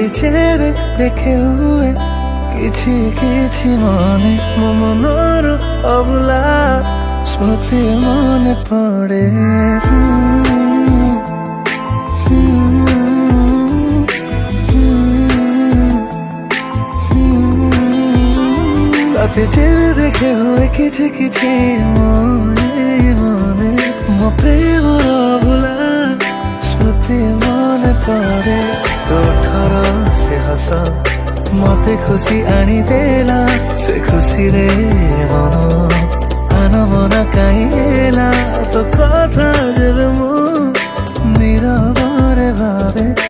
ରାତି ଚେରେ ଦେଖେ ହୁଏ କିଛି କିଛି ମନେ ମୋ ମନର ଅଭୁଲା ସ୍ମୃତି ମନେ ପଡ଼େ। রাতে চেয়ে দেখে হয় কিছু কিছু মনে মনে ମୋ ପ୍ରେମର ଅଭୁଲା ସ୍ମୃତି ମନେ ପଡ଼େ। ତୋଠର ସେ ହସ ମତେ ଖୁସି ଆଣିଦେଲା, ସେ ଖୁସିରେ ମନ ଆନମନା କାହିଁ ହେଲା ତୋ କଥା ଯେବେ ମୁଁ